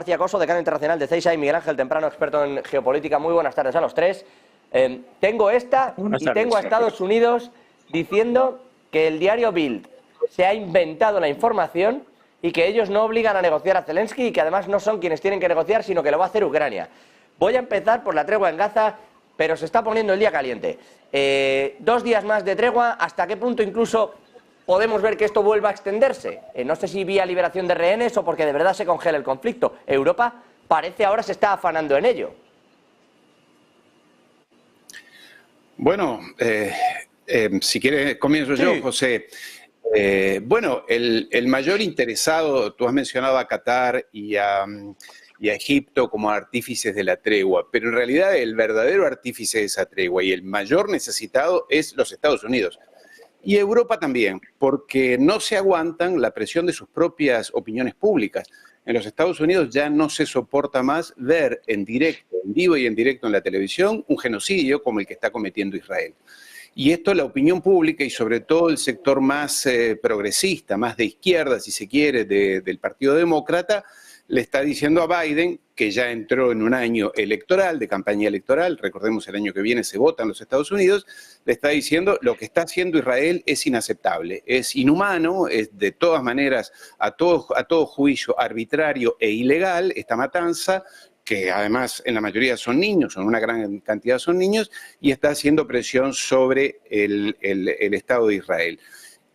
García Coso, decano internacional de CEISA, y Miguel Ángel Temprano, experto en geopolítica. Muy buenas tardes a los tres. Tengo esta y tengo a Estados Unidos diciendo que el diario Bild se ha inventado la información y que ellos no obligan a negociar a Zelensky y que además no son quienes tienen que negociar, sino que lo va a hacer Ucrania. Voy a empezar por la tregua en Gaza, pero se está poniendo el día caliente. 2 días más de tregua, ¿hasta qué punto incluso podemos ver que esto vuelva a extenderse? No sé si vía liberación de rehenes o porque de verdad se congela el conflicto. Europa parece ahora se está afanando en ello. Bueno, si quieres comienzo yo, sí. José. Bueno, el mayor interesado, tú has mencionado a Qatar y a Egipto como artífices de la tregua, pero en realidad el verdadero artífice de esa tregua y el mayor necesitado es los Estados Unidos. Y Europa también, porque no se aguantan la presión de sus propias opiniones públicas. En los Estados Unidos ya no se soporta más ver en directo, en vivo y en directo en la televisión, un genocidio como el que está cometiendo Israel. Y esto la opinión pública y sobre todo el sector más progresista, más de izquierda, si se quiere, del Partido Demócrata, le está diciendo a Biden, que ya entró en un año electoral, de campaña electoral, recordemos el año que viene se vota en los Estados Unidos, le está diciendo lo que está haciendo Israel es inaceptable, es inhumano, es de todas maneras a todo juicio arbitrario e ilegal esta matanza, que además en la mayoría son niños, son una gran cantidad son niños, y está haciendo presión sobre el Estado de Israel.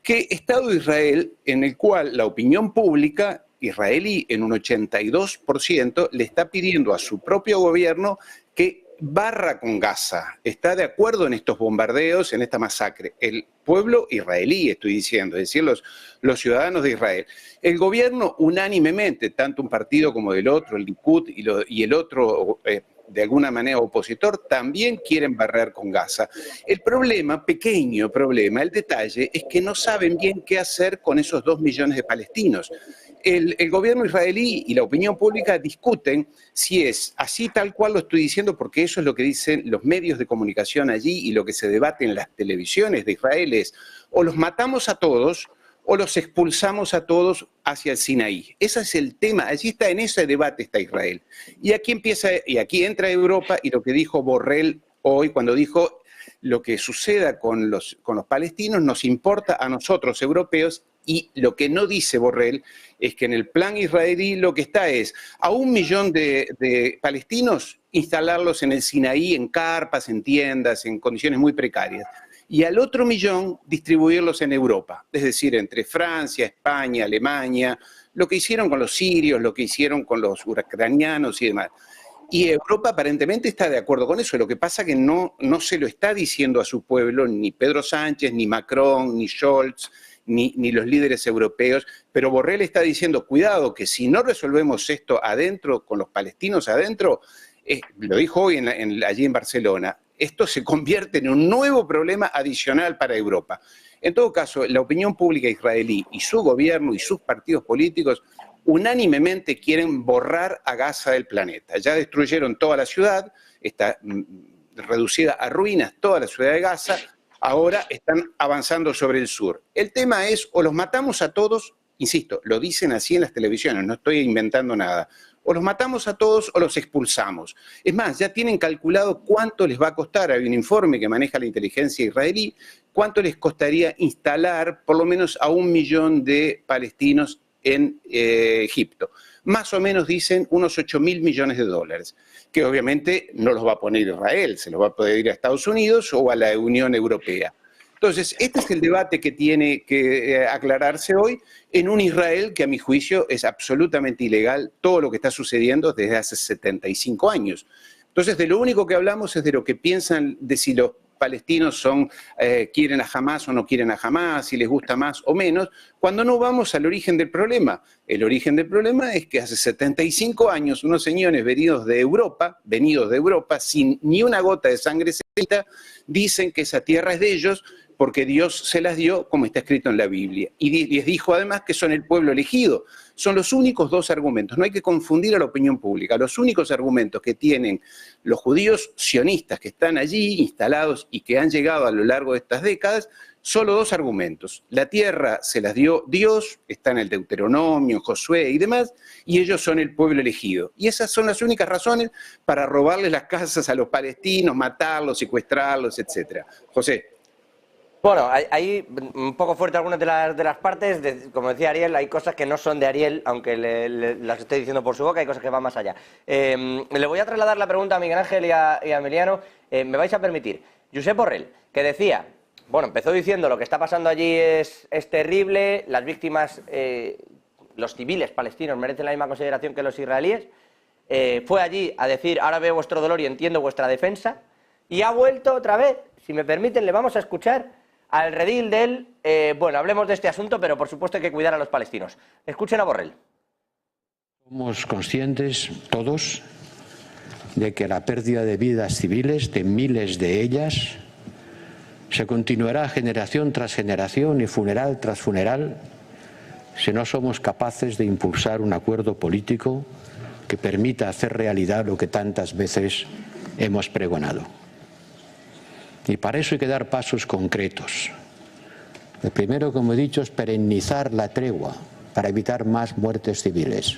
¿Qué Estado de Israel en el cual la opinión pública israelí en un 82% le está pidiendo a su propio gobierno que barra con Gaza, está de acuerdo en estos bombardeos, en esta masacre? El pueblo israelí, estoy diciendo, es decir, los ciudadanos de Israel. El gobierno unánimemente, tanto un partido como del otro, el Likud y el otro, de alguna manera opositor, también quieren barrer con Gaza. El problema, pequeño problema, el detalle, es que no saben bien qué hacer con esos 2 millones de palestinos. El gobierno israelí y la opinión pública discuten si es así tal cual lo estoy diciendo, porque eso es lo que dicen los medios de comunicación allí y lo que se debate en las televisiones de Israel es o los matamos a todos o los expulsamos a todos hacia el Sinaí. Ese es el tema, allí está, en ese debate está Israel. Y aquí entra Europa y lo que dijo Borrell hoy cuando dijo lo que suceda con los palestinos nos importa a nosotros europeos. Y lo que no dice Borrell es que en el plan israelí lo que está es a 1 millón de palestinos instalarlos en el Sinaí, en carpas, en tiendas, en condiciones muy precarias. Y al otro 1 millón distribuirlos en Europa, es decir, entre Francia, España, Alemania, lo que hicieron con los sirios, lo que hicieron con los ucranianos y demás. Y Europa aparentemente está de acuerdo con eso. Lo que pasa es que no se lo está diciendo a su pueblo ni Pedro Sánchez, ni Macron, ni Scholz, ni los líderes europeos, pero Borrell está diciendo, cuidado, que si no resolvemos esto adentro, con los palestinos adentro, lo dijo hoy allí en Barcelona, esto se convierte en un nuevo problema adicional para Europa. En todo caso, la opinión pública israelí y su gobierno y sus partidos políticos unánimemente quieren borrar a Gaza del planeta. Ya destruyeron toda la ciudad, está reducida a ruinas toda la ciudad de Gaza. Ahora están avanzando sobre el sur. El tema es, o los matamos a todos, insisto, lo dicen así en las televisiones, no estoy inventando nada, o los matamos a todos o los expulsamos. Es más, ya tienen calculado cuánto les va a costar, hay un informe que maneja la inteligencia israelí, cuánto les costaría instalar por lo menos a 1 millón de palestinos en Egipto. Más o menos dicen unos 8.000 millones de dólares, que obviamente no los va a poner Israel, se los va a pedir a Estados Unidos o a la Unión Europea. Entonces, este es el debate que tiene que aclararse hoy en un Israel que a mi juicio es absolutamente ilegal todo lo que está sucediendo desde hace 75 años. Entonces, de lo único que hablamos es de lo que piensan de si los palestinos quieren a Hamás o no quieren a Hamás, si les gusta más o menos, cuando no vamos al origen del problema. El origen del problema es que hace 75 años unos señores venidos de Europa, sin ni una gota de sangre celta, dicen que esa tierra es de ellos, porque Dios se las dio como está escrito en la Biblia. Y les dijo además que son el pueblo elegido. Son los únicos dos argumentos. No hay que confundir a la opinión pública. Los únicos argumentos que tienen los judíos sionistas que están allí instalados y que han llegado a lo largo de estas décadas, solo dos argumentos. La tierra se las dio Dios, está en el Deuteronomio, Josué y demás, y ellos son el pueblo elegido. Y esas son las únicas razones para robarles las casas a los palestinos, matarlos, secuestrarlos, etc. José. Bueno, hay un poco fuerte algunas de las partes, como decía Ariel, hay cosas que no son de Ariel, aunque las estoy diciendo por su boca, hay cosas que van más allá. Le voy a trasladar la pregunta a Miguel Ángel y a Emiliano, me vais a permitir. Josep Borrell, que decía, bueno, empezó diciendo lo que está pasando allí es terrible, las víctimas, los civiles palestinos merecen la misma consideración que los israelíes, fue allí a decir, ahora veo vuestro dolor y entiendo vuestra defensa, y ha vuelto otra vez, si me permiten, le vamos a escuchar al redil del, bueno, hablemos de este asunto, pero por supuesto hay que cuidar a los palestinos. Escuchen a Borrell. Somos conscientes todos de que la pérdida de vidas civiles, de miles de ellas, se continuará generación tras generación y funeral tras funeral si no somos capaces de impulsar un acuerdo político que permita hacer realidad lo que tantas veces hemos pregonado. Y para eso hay que dar pasos concretos. El primero, como he dicho, es perennizar la tregua para evitar más muertes civiles.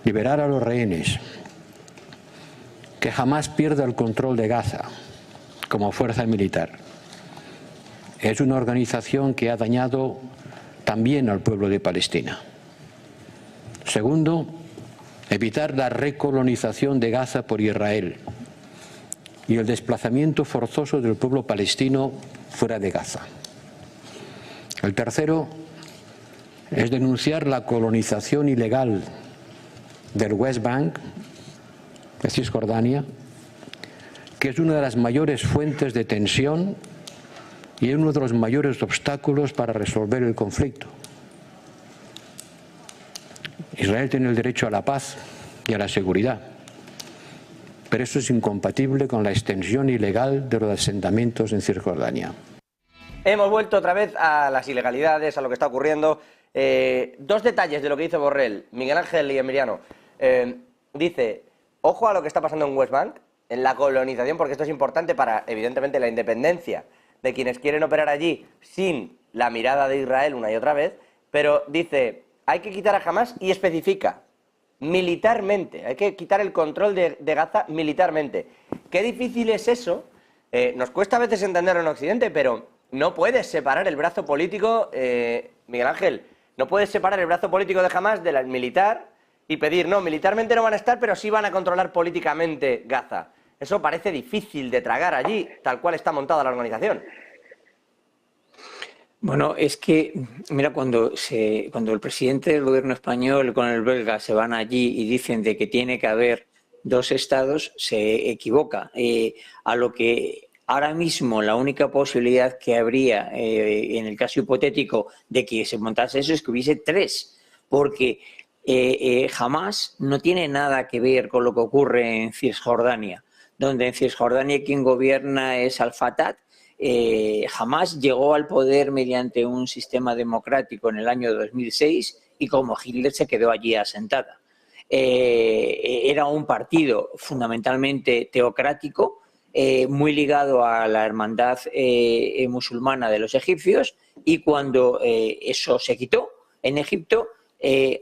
Liberar a los rehenes. Que jamás pierda el control de Gaza como fuerza militar. Es una organización que ha dañado también al pueblo de Palestina. Segundo, evitar la recolonización de Gaza por Israel y el desplazamiento forzoso del pueblo palestino fuera de Gaza. El tercero es denunciar la colonización ilegal del West Bank, de Cisjordania, que es una de las mayores fuentes de tensión y uno de los mayores obstáculos para resolver el conflicto. Israel tiene el derecho a la paz y a la seguridad, pero eso es incompatible con la extensión ilegal de los asentamientos en Cisjordania. Hemos vuelto otra vez a las ilegalidades, a lo que está ocurriendo. Dos detalles de lo que dice Borrell, Miguel Ángel y Emiliano. Dice, ojo a lo que está pasando en West Bank, en la colonización, porque esto es importante para, evidentemente, la independencia de quienes quieren operar allí sin la mirada de Israel una y otra vez, pero dice, hay que quitar a Hamás y especifica, militarmente, hay que quitar el control de Gaza militarmente. Qué difícil es eso, nos cuesta a veces entenderlo en Occidente, pero no puedes separar el brazo político, Miguel Ángel, no puedes separar el brazo político de Hamás del militar y pedir, no, militarmente no van a estar, pero sí van a controlar políticamente Gaza. Eso parece difícil de tragar allí, tal cual está montada la organización. Bueno, es que, mira, cuando el presidente del gobierno español con el belga se van allí y dicen de que tiene que haber dos estados, se equivoca. A lo que ahora mismo la única posibilidad que habría en el caso hipotético de que se montase eso es que hubiese tres, porque jamás no tiene nada que ver con lo que ocurre en Cisjordania, donde en Cisjordania quien gobierna es Al-Fatah. Jamás llegó al poder mediante un sistema democrático en el año 2006 y como Hitler se quedó allí asentada. Era un partido fundamentalmente teocrático, muy ligado a la hermandad musulmana de los egipcios, y cuando eso se quitó en Egipto,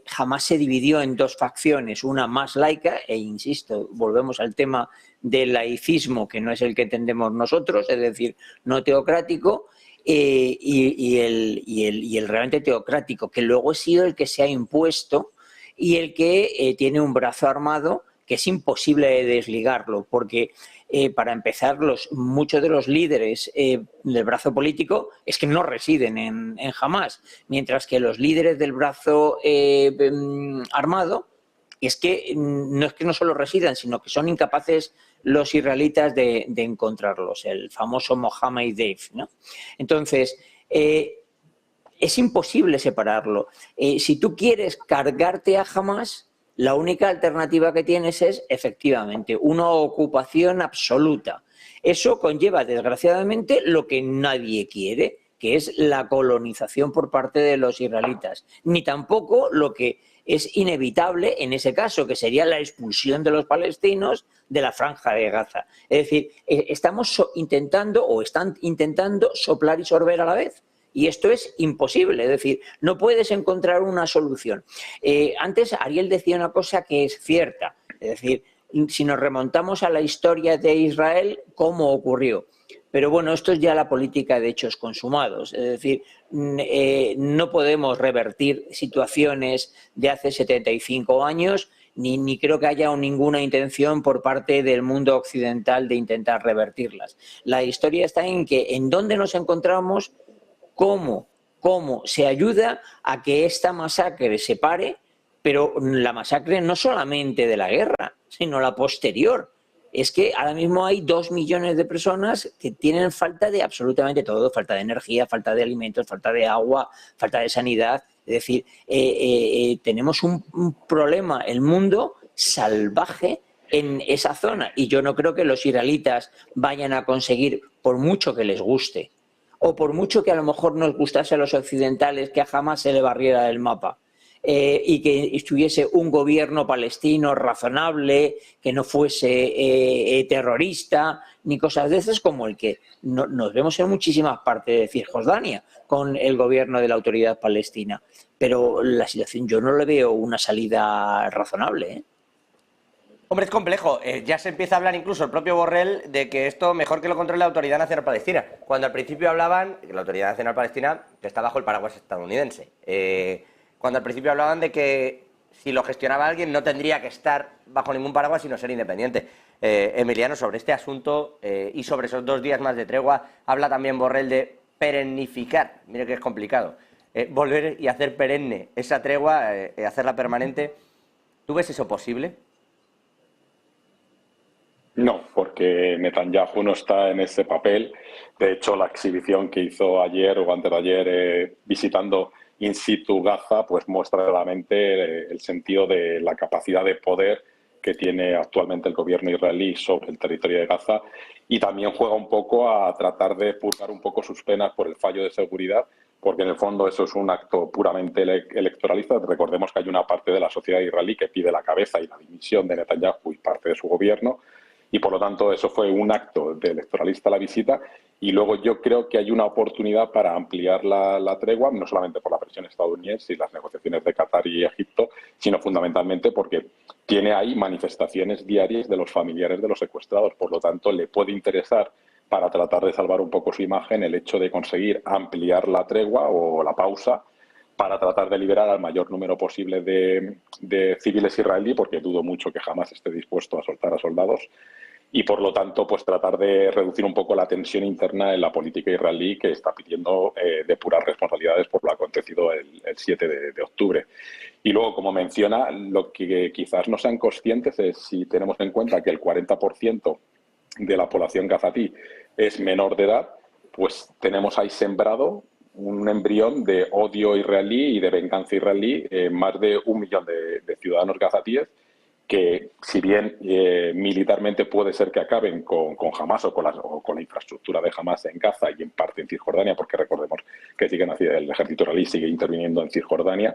jamás se dividió en dos facciones, una más laica, e insisto, volvemos al tema del laicismo, que no es el que entendemos nosotros, es decir, no teocrático, y el realmente teocrático, que luego ha sido el que se ha impuesto y el que tiene un brazo armado que es imposible de desligarlo, porque para empezar, muchos de los líderes del brazo político es que no residen en Hamás, mientras que los líderes del brazo armado es que no solo residan, sino que son incapaces los israelitas de encontrarlos, el famoso Mohammed Deif, ¿no? Entonces, es imposible separarlo. Si tú quieres cargarte a Hamás, La única alternativa que tienes es, efectivamente, una ocupación absoluta. Eso conlleva, desgraciadamente, lo que nadie quiere, que es la colonización por parte de los israelitas. Ni tampoco lo que es inevitable en ese caso, que sería la expulsión de los palestinos de la franja de Gaza. Es decir, estamos intentando o están intentando soplar y sorber a la vez. Y esto es imposible, es decir, no puedes encontrar una solución. Antes Ariel decía una cosa que es cierta, es decir, si nos remontamos a la historia de Israel, ¿cómo ocurrió? Pero bueno, esto es ya la política de hechos consumados, es decir, no podemos revertir situaciones de hace 75 años, ni creo que haya ninguna intención por parte del mundo occidental de intentar revertirlas. La historia está en que en dónde nos encontramos, cómo se ayuda a que esta masacre se pare, pero la masacre no solamente de la guerra, sino la posterior. Es que ahora mismo hay 2 millones de personas que tienen falta de absolutamente todo, falta de energía, falta de alimentos, falta de agua, falta de sanidad. Es decir, tenemos un problema, el mundo salvaje en esa zona. Y yo no creo que los israelitas vayan a conseguir, por mucho que les guste, o por mucho que a lo mejor nos gustase a los occidentales, que jamás se le barriera del mapa. Y que estuviese un gobierno palestino razonable, que no fuese terrorista, ni cosas de esas como el que nos vemos en muchísimas partes de Cisjordania con el gobierno de la autoridad palestina. Pero la situación, yo no le veo una salida razonable, ¿eh? Hombre, es complejo. Ya se empieza a hablar incluso el propio Borrell de que esto mejor que lo controle la Autoridad Nacional Palestina. Cuando al principio hablaban que la Autoridad Nacional Palestina está bajo el paraguas estadounidense. Cuando al principio hablaban de que si lo gestionaba alguien no tendría que estar bajo ningún paraguas sino ser independiente. Emiliano, sobre este asunto y sobre esos 2 días más de tregua, habla también Borrell de perennificar. Mire que es complicado. Volver y hacer perenne esa tregua, hacerla permanente. ¿Tú ves eso posible? No, porque Netanyahu no está en ese papel. De hecho, la exhibición que hizo ayer o antes de ayer visitando in situ Gaza, pues muestra claramente el sentido de la capacidad de poder que tiene actualmente el gobierno israelí sobre el territorio de Gaza, y también juega un poco a tratar de purgar un poco sus penas por el fallo de seguridad, porque en el fondo eso es un acto puramente electoralista. Recordemos que hay una parte de la sociedad israelí que pide la cabeza y la dimisión de Netanyahu y parte de su gobierno, y por lo tanto eso fue un acto de electoralista la visita. Y luego yo creo que hay una oportunidad para ampliar la tregua, no solamente por la presión estadounidense y las negociaciones de Qatar y Egipto, sino fundamentalmente porque tiene ahí manifestaciones diarias de los familiares de los secuestrados. Por lo tanto, le puede interesar, para tratar de salvar un poco su imagen, el hecho de conseguir ampliar la tregua o la pausa para tratar de liberar al mayor número posible de civiles israelíes, porque dudo mucho que jamás esté dispuesto a soltar a soldados. Y, por lo tanto, pues tratar de reducir un poco la tensión interna en la política israelí, que está pidiendo depurar responsabilidades por lo acontecido el 7 de octubre. Y luego, como menciona, lo que quizás no sean conscientes es, si tenemos en cuenta que el 40% de la población gazatí es menor de edad, pues tenemos ahí sembrado un embrión de odio israelí y de venganza israelí en más de 1 millón de ciudadanos gazatíes, que, si bien militarmente puede ser que acaben con Hamas o con la infraestructura de Hamas en Gaza y en parte en Cisjordania, porque recordemos que el ejército israelí sigue interviniendo en Cisjordania,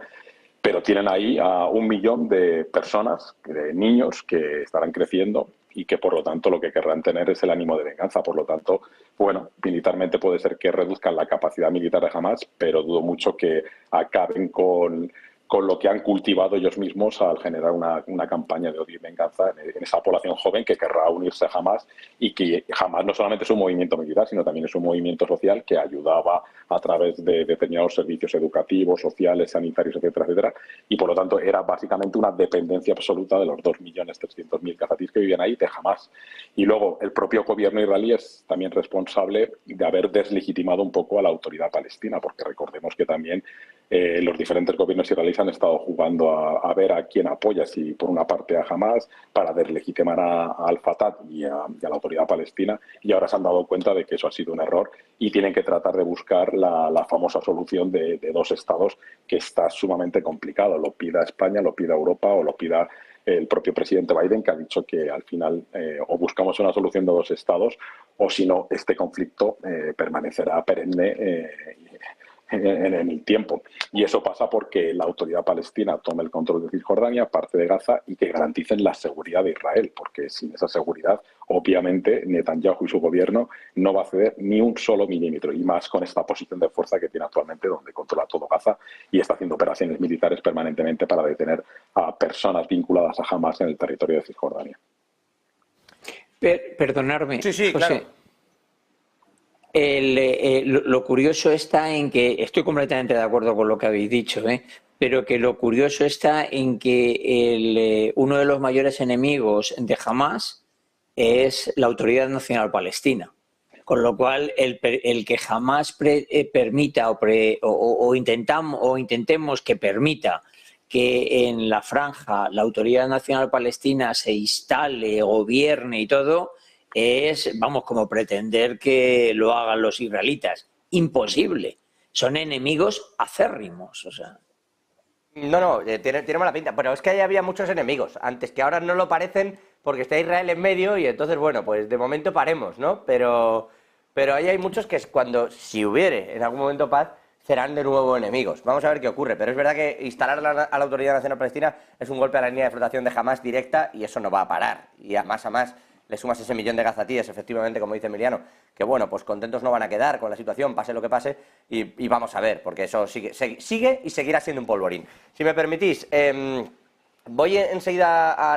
pero tienen ahí a 1 millón de personas, de niños, que estarán creciendo y que, por lo tanto, lo que querrán tener es el ánimo de venganza. Por lo tanto, bueno, militarmente puede ser que reduzcan la capacidad militar de Hamas, pero dudo mucho que acaben con lo que han cultivado ellos mismos al generar una campaña de odio y venganza en esa población joven que querrá unirse a Hamas, y que Hamas no solamente es un movimiento militar, sino también es un movimiento social que ayudaba a través de determinados servicios educativos, sociales, sanitarios, etcétera, etcétera, y por lo tanto era básicamente una dependencia absoluta de los 2.300.000 gazatíes que vivían ahí de Hamas. Y luego el propio gobierno israelí es también responsable de haber deslegitimado un poco a la autoridad palestina, porque recordemos que también los diferentes gobiernos israelíes se han estado jugando a ver a quién apoya, si por una parte a Hamas, para deslegitimar al Fatah y a la autoridad palestina, y ahora se han dado cuenta de que eso ha sido un error y tienen que tratar de buscar la famosa solución de dos estados, que está sumamente complicado. Lo pida España, lo pida Europa o lo pida el propio presidente Biden, que ha dicho que al final o buscamos una solución de dos estados o si no, este conflicto permanecerá perenne en el tiempo. Y eso pasa porque la autoridad palestina tome el control de Cisjordania, parte de Gaza, y que garanticen la seguridad de Israel, porque sin esa seguridad, obviamente, Netanyahu y su gobierno no va a ceder ni un solo milímetro, y más con esta posición de fuerza que tiene actualmente, donde controla todo Gaza y está haciendo operaciones militares permanentemente para detener a personas vinculadas a Hamas en el territorio de Cisjordania. Perdonadme, sí, José. claro. Lo curioso está en que, estoy completamente de acuerdo con lo que habéis dicho, pero que lo curioso está en que uno de los mayores enemigos de Hamas es la Autoridad Nacional Palestina. Con lo cual, el que jamás permita o intentemos que permita que en la franja la Autoridad Nacional Palestina se instale, gobierne y todo, es, vamos, como pretender que lo hagan los israelitas. Imposible. Son enemigos acérrimos, o sea. No, tiene mala pinta. Pero es que ahí había muchos enemigos antes, que ahora no lo parecen porque está Israel en medio y entonces, bueno, pues de momento paremos, ¿no? Pero ahí hay muchos que es cuando, si hubiere en algún momento paz, serán de nuevo enemigos. Vamos a ver qué ocurre. Pero es verdad que instalar a la Autoridad Nacional Palestina es un golpe a la línea de flotación de Hamas directa y eso no va a parar. Y a más le sumas ese millón de gazatíes, efectivamente, como dice Emiliano, que bueno, pues contentos no van a quedar con la situación, pase lo que pase, y vamos a ver, porque eso sigue y seguirá siendo un polvorín. Si me permitís, voy enseguida a